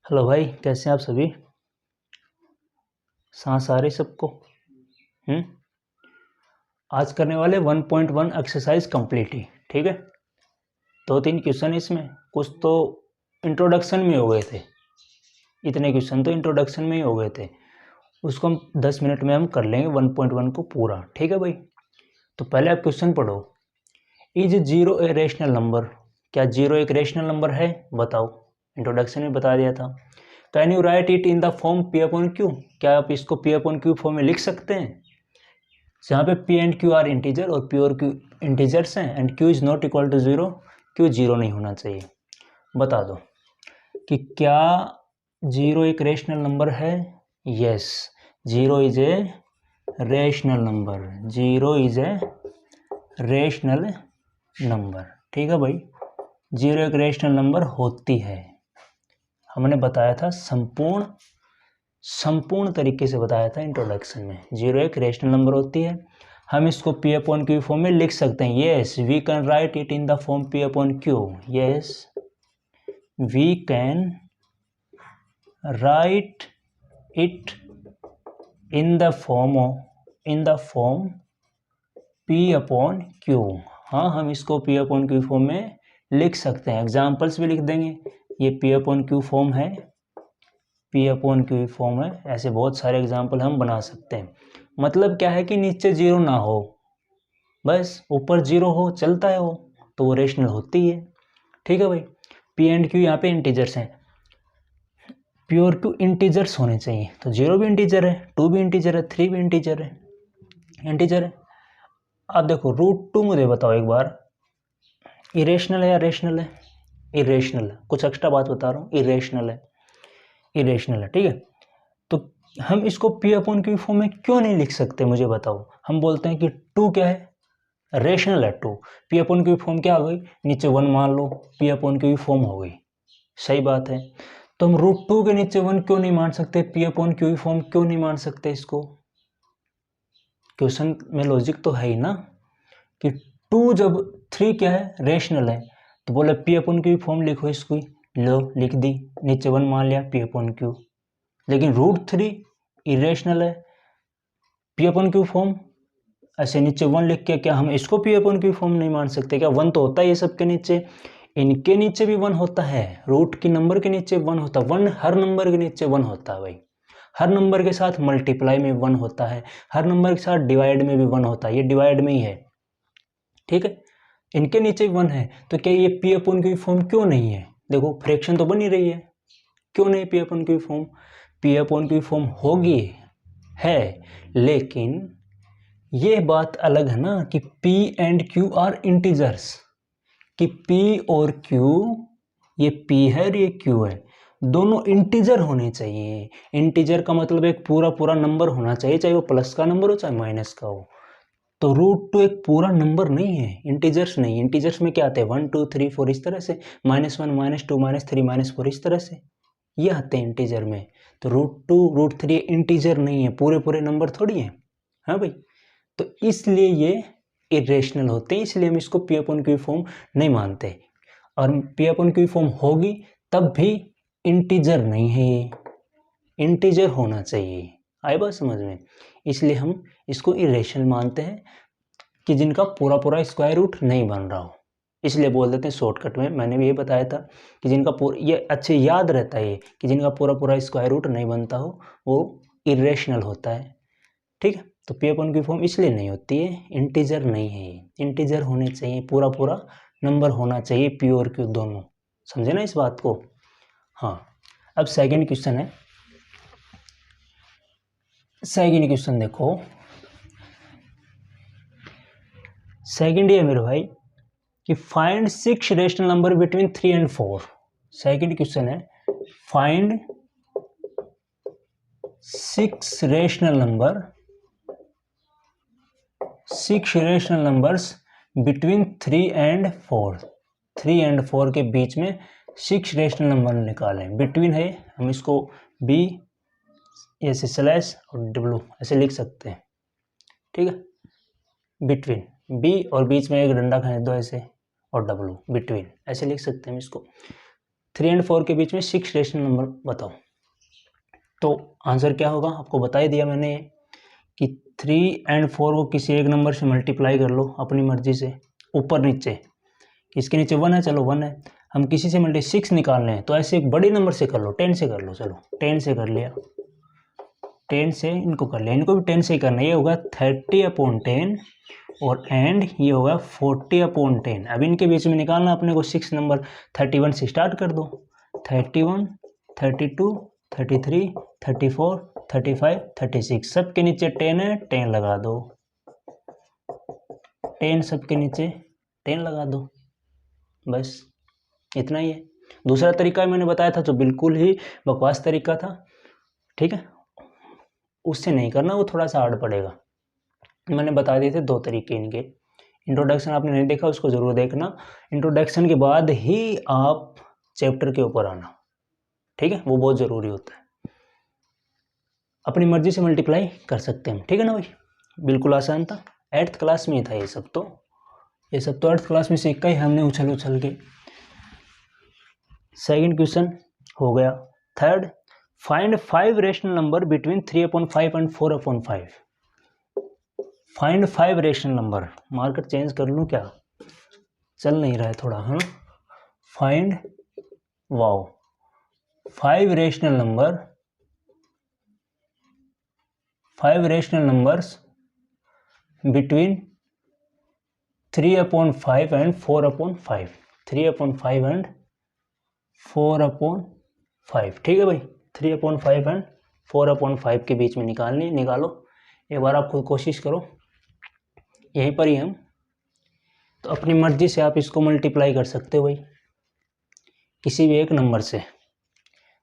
Hello भाई, कैसे हैं आप सभी। सांस आ रही सबको। आज करने वाले 1.1 एक्सरसाइज कंप्लीट ही। ठीक है, 2-3 क्वेश्चन इसमें, कुछ तो इंट्रोडक्शन में हो गए थे। इतने क्वेश्चन तो इंट्रोडक्शन में ही हो गए थे। उसको हम 10 मिनट में हम कर लेंगे 1.1 को पूरा। ठीक है भाई, तो पहले आप क्वेश्चन पढ़ो। Is zero A rational number? क्या जीरो एक रेशनल नंबर है? बताओ। इंट्रोडक्शन में बता दिया था। Can you right it in the form P upon Q? क्या आप इसको पी अपॉन क्यू फॉर्म में लिख सकते हैं, जहाँ पे P and Q are integer और पी और क्यू इंटीजर्स हैं and Q is not equal to zero? Q zero नहीं होना चाहिए। बता दो कि क्या जीरो एक रेशनल नंबर है? Yes, zero is a rational number. Zero is a rational number. ठीक है भाई, जीरो एक रेशनल नंबर होती है। हमने बताया था संपूर्ण तरीके से बताया था इंट्रोडक्शन में। जीरो एक रेशनल नंबर होती है। हम इसको पी अपॉन क्यू फॉर्म में लिख सकते हैं। Yes, we can write it in the form P upon Q. Yes, we can write it in the form P upon Q. हाँ, हम इसको पी अपॉन क्यू फॉर्म में लिख सकते हैं। एग्जाम्पल्स भी लिख देंगे। ये पी अपॉन क्यू फॉर्म है, पी अपॉन क्यू फॉर्म है। ऐसे बहुत सारे एग्जाम्पल हम बना सकते हैं। मतलब क्या है कि नीचे जीरो ना हो, बस ऊपर जीरो हो, चलता है वो, तो वो रेशनल होती है। ठीक है भाई, पी एंड क्यू यहाँ पे इंटीजर्स हैं। पी और क्यू इंटीजर्स होने चाहिए, तो जीरो भी इंटीजर है, 2 भी इंटीजर है, 3 भी इंटीजर है। अब देखो √2 मुझे बताओ एक बार, इरेशनल है या रेशनल है? इरेशनल है। कुछ एक्स्ट्रा बात बता रहा हूँ, इरेशनल है। ठीक है, तो हम इसको पी अपॉन क्यू फॉर्म में क्यों नहीं लिख सकते, मुझे बताओ। हम बोलते हैं कि 2 क्या है, रेशनल है 2। पी अपॉन क्यू फॉर्म क्या हो गई, नीचे 1 मान लो, पी अपॉन क्यू फॉर्म हो गई। सही बात है, तो हम √2 के नीचे 1 क्यों नहीं मान सकते, पी अपॉन क्यू फॉर्म क्यों नहीं मान सकते इसको? क्वेश्चन में लॉजिक तो है ही ना, कि 2 जब 3 क्या है, रेशनल है, तो बोले पी अपॉन क्यू फॉर्म लिखो इसको। लो, लिख दी, नीचे 1 मान लिया, पी अपॉन क्यू। लेकिन √3 इरेशनल है, पी अपॉन क्यू फॉर्म ऐसे नीचे 1 लिख के क्या हम इसको पी अपॉन क्यू फॉर्म नहीं मान सकते क्या? 1 तो होता है ये सबके नीचे, इनके नीचे भी 1 होता है, रूट की नंबर के नीचे 1 होता है। 1 हर नंबर के नीचे 1 होता है भाई। हर नंबर के साथ मल्टीप्लाई में 1 होता है, हर नंबर के साथ डिवाइड में भी 1 होता है। ये डिवाइड में ही है। ठीक है, इनके नीचे 1 है, तो क्या ये पी अपॉन क्यू फॉर्म क्यों नहीं है? देखो फ्रैक्शन तो बन ही रही है, क्यों नहीं P upon Q form? P upon Q form होगी है, लेकिन ये बात अलग है ना कि P and Q are integers, कि P और Q, ये P है और ये Q है, दोनों इंटीजर होने चाहिए। इंटीजर का मतलब एक पूरा पूरा नंबर होना चाहिए, चाहे वो प्लस का नंबर हो चाहे माइनस का हो। तो √2 एक पूरा नंबर नहीं है, इंटीजर्स नहीं। इंटीजर्स में क्या आते हैं, 1 2 3 4 इस तरह से, -1 -2 -3 -4 इस तरह से ये आते हैं इंटीजर में। तो √2 √3 इंटीजर नहीं है, पूरे पूरे नंबर थोड़ी है। हाँ भाई, तो इसलिए ये इरेशनल होते हैं, इसलिए हम इसको पी अपॉन क्यू फॉर्म नहीं मानते। और पी अपॉन क्यू फॉर्म होगी तब भी इंटीजर नहीं है, ये इंटीजर होना चाहिए। आए बात समझ में? इसलिए हम इसको इरेशनल मानते हैं, कि जिनका पूरा पूरा स्क्वायर रूट नहीं बन रहा हो। इसलिए बोल देते हैं शॉर्टकट में, मैंने भी ये बताया था कि जिनका पूरा, ये अच्छे याद रहता है ये, कि जिनका पूरा पूरा स्क्वायर रूट नहीं बनता हो वो इरेशनल होता है। ठीक है, तो पी अपॉन क्यू फॉर्म इसलिए नहीं होती है, इंटीजर नहीं है ये। इंटीजर होने चाहिए, पूरा पूरा नंबर होना चाहिए, पी और क्यू दोनों। समझे ना इस बात को? हाँ, अब सेकंड क्वेश्चन है। सेकंड क्वेश्चन देखो, सेकंड ये मेरे भाई कि find 6 rational number between 3 and 4। Second question है, find 6 rational numbers between 3 and 4। 3 and 4 के बीच में 6 रेशनल नंबर निकालें। बिटवीन है, हम इसको बी ऐसे स्लैश और डब्लू ऐसे लिख सकते हैं। ठीक है, बिटवीन बी और बीच में एक डंडा खींच दो ऐसे, और डब्लू बिटवीन ऐसे लिख सकते हैं हम इसको। 3 एंड 4 के बीच में 6 रेशनल नंबर बताओ। तो आंसर क्या होगा आपको बता ही दिया मैंने कि 3 एंड 4 को किसी एक नंबर से मल्टीप्लाई कर लो अपनी मर्जी से ऊपर नीचे। इसके नीचे 1 है, चलो 1 है। हम किसी से मल्टी 6 निकालने हैं तो ऐसे एक बड़े नंबर से कर लो, 10 से कर लो। चलो 10 से कर लिया, 10 से इनको कर लिया, इनको भी 10 से ही करना है। ये होगा 30/10 और एंड ये होगा 40/10। अब इनके बीच में निकालना अपने को 6 नंबर। 31 से स्टार्ट कर दो, 31, 32, 33, 34, 35, 36। सबके नीचे 10 है, 10 लगा दो। 10 सबके नीचे 10 लगा दो, बस इतना ही है। दूसरा तरीका मैंने बताया था जो बिल्कुल ही बकवास तरीका था, ठीक है, उससे नहीं करना, वो थोड़ा सा हार्ड पड़ेगा। मैंने बता दिए थे 2 तरीके इनके। इंट्रोडक्शन आपने नहीं देखा, उसको ज़रूर देखना। इंट्रोडक्शन के बाद ही आप चैप्टर के ऊपर आना, ठीक है, वो बहुत ज़रूरी होता है। अपनी मर्जी से मल्टीप्लाई कर सकते हैं, ठीक है ना भाई, बिल्कुल आसान था। 8th क्लास में ही था ये सब तो 8th क्लास में सीखा ही हमने उछल उछल के। सेकंड क्वेश्चन हो गया। Third, find 5 rational number between 3/5 and 4/5। Find 5 rational number. Marker change कर लूँ क्या, चल नहीं रहा है थोड़ा, हाँ। Find, wow, 5 rational number, 5 rational numbers between 3/5 and 4/5। 3/5 and 4/5, ठीक है भाई। 3/5 एंड 4/5 के बीच में निकालनी, निकालो। एक बार आप खुद कोशिश करो, यहीं पर ही हम। तो अपनी मर्जी से आप इसको मल्टीप्लाई कर सकते हो भाई किसी भी एक नंबर से।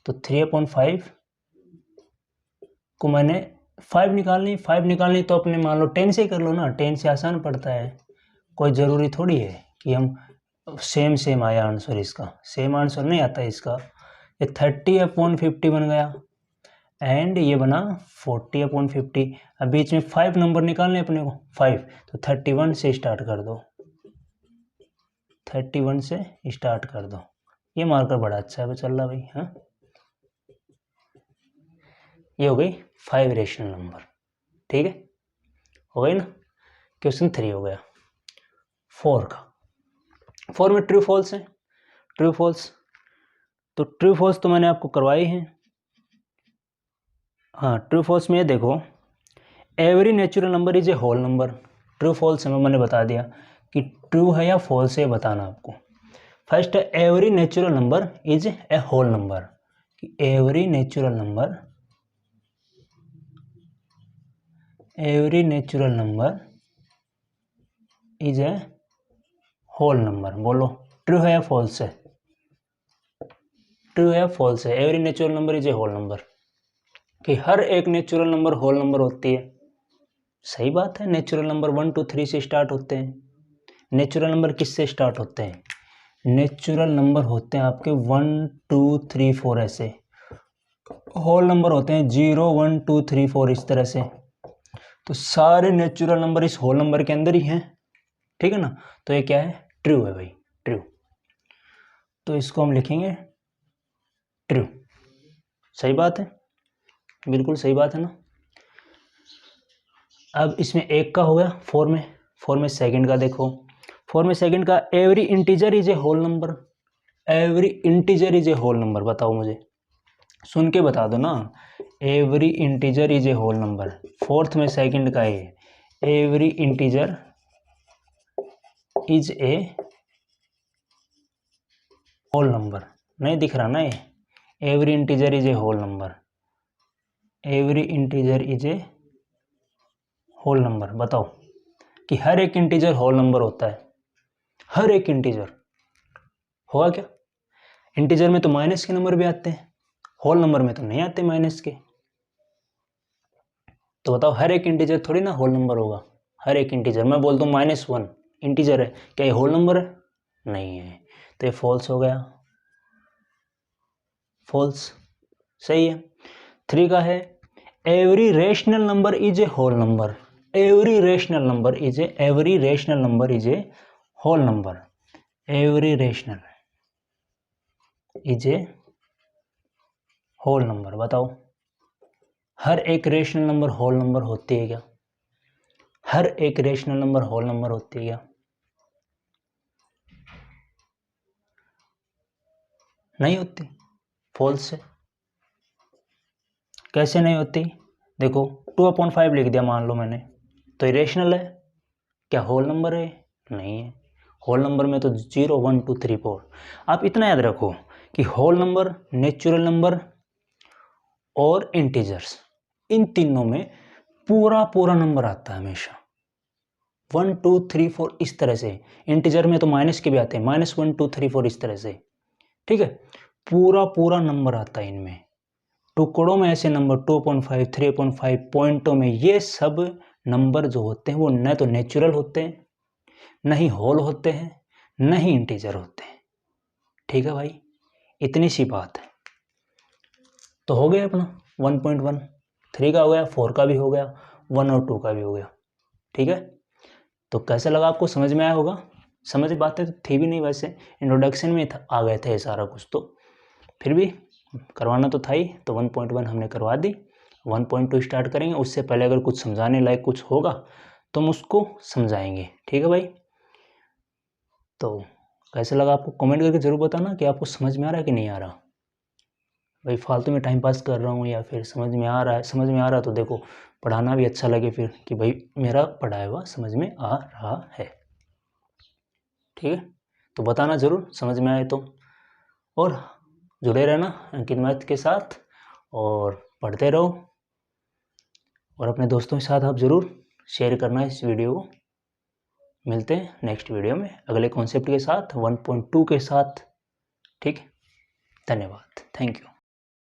तो 3/5 को मैंने 5 निकालनी तो अपने मान लो 10 से कर लो ना, 10 से आसान पड़ता है। कोई ज़रूरी थोड़ी है कि हम सेम आया आंसर, इसका सेम आंसर नहीं आता इसका। ये 30/50 बन गया एंड ये बना 40/50। अब बीच में 5 नंबर निकालने अपने को, 5, तो 31 से स्टार्ट कर दो, 31 से स्टार्ट कर दो। ये मार्कर बड़ा अच्छा है चल रहा भाई, हाँ। ये हो गई 5 रेशनल नंबर, ठीक है, हो गई ना। क्वेश्चन 3 हो गया। 4 का, 4 में ट्रू फॉल्स है, ट्रू फॉल्स। तो ट्रू फॉल्स तो मैंने आपको करवाई है, हाँ। ट्रू फॉल्स में ये देखो, every natural number is a whole number. True false में मैंने बता दिया कि ट्रू है या फॉल्स है बताना आपको। फर्स्ट है every natural number is a whole number, कि every natural number is a whole number. बोलो ट्रू है या फॉल्स है, ट्रू है या फॉल्स है। Every natural number is a whole number, कि हर एक नेचुरल नंबर होल नंबर होती है। सही बात है, नेचुरल नंबर 1, 2, 3 से स्टार्ट होते हैं। नेचुरल नंबर किससे स्टार्ट होते हैं, नेचुरल नंबर होते हैं आपके 1, 2, 3, 4 ऐसे। होल नंबर होते हैं 0, 1, 2, 3, 4 इस तरह से। तो सारे नेचुरल नंबर इस होल नंबर के अंदर ही हैं, ठीक है ना। तो ये क्या है, ट्रू है भाई, ट्रू। तो इसको हम लिखेंगे ट्रू। सही बात है, बिल्कुल सही बात है ना। अब इसमें 1 का हो गया। 4 में सेकंड का देखो, 4 में सेकंड का every integer is a whole number. Every integer is a whole number, बताओ मुझे, सुन के बता दो ना। Every integer is a whole number. 4th में सेकंड का है every integer is a whole number. नहीं दिख रहा ना ये, every integer is a whole number, every integer is a whole number. बताओ कि हर एक इंटीजर होल नंबर होता है, हर एक इंटीजर होगा क्या। इंटीजर में तो माइनस के नंबर भी आते हैं, होल नंबर में तो नहीं आते माइनस के। तो बताओ हर एक इंटीजर थोड़ी ना होल नंबर होगा। हर एक इंटीजर, मैं बोलता हूँ -1 इंटीजर है, क्या ये होल नंबर है, नहीं है। तो ये फॉल्स हो गया, फॉल्स, सही है। 3 का है every rational number is a whole number. Every rational number is a whole number. Every rational is a whole number. बताओ, हर एक रेशनल नंबर होल नंबर होती है क्या? हर एक रेशनल नंबर होल नंबर होती है क्या? नहीं होती, फॉल्स है। कैसे नहीं होती? देखो 2/5 लिख दिया मान लो मैंने, तो इरेशनल है क्या? होल नंबर है? नहीं है। होल नंबर में तो 0 1 2 3 4। आप इतना याद रखो कि होल नंबर, नेचुरल नंबर और इंटीजर्स, इन तीनों में पूरा पूरा नंबर आता है हमेशा। 1 2 3 4 इस तरह से। इंटीजर में तो माइनस के भी आते हैं, -1 2 3 4 इस तरह से। ठीक है, पूरा पूरा नंबर आता है इनमें। टुकड़ों में ऐसे नंबर 2.5 3.5, पॉइंटों में ये सब नंबर जो होते हैं वो न तो नेचुरल होते हैं, न ही होल होते हैं, न ही इंटीजर होते हैं। ठीक है भाई, इतनी सी बात है। तो हो गया अपना 1.1, 3 का हो गया, 4 का भी हो गया, 1 और 2 का भी हो गया। ठीक है, तो कैसा लगा आपको? समझ में आया होगा? समझ बातें तो थी भी नहीं वैसे, इंट्रोडक्शन में आ गए थे सारा कुछ, तो फिर भी करवाना तो था ही, तो 1.1 हमने करवा दी। 1.2 स्टार्ट करेंगे। उससे पहले अगर कुछ समझाने लायक कुछ होगा तो हम उसको समझाएंगे। ठीक है भाई, तो कैसा लगा आपको? कमेंट करके ज़रूर बताना कि आपको समझ में आ रहा है कि नहीं आ रहा। भाई फालतू में टाइम पास कर रहा हूँ या फिर समझ में आ रहा है? समझ में आ रहा तो देखो पढ़ाना भी अच्छा लगे फिर, कि भाई मेरा पढ़ाया हुआ समझ में आ रहा है। ठीक है, तो बताना ज़रूर समझ में आए तो, और जुड़े रहना अंकित मैथ के साथ, और पढ़ते रहो, और अपने दोस्तों के साथ आप ज़रूर शेयर करना इस वीडियो को। मिलते हैं नेक्स्ट वीडियो में अगले कॉन्सेप्ट के साथ, 1.2 के साथ। ठीक है, धन्यवाद, थैंक यू।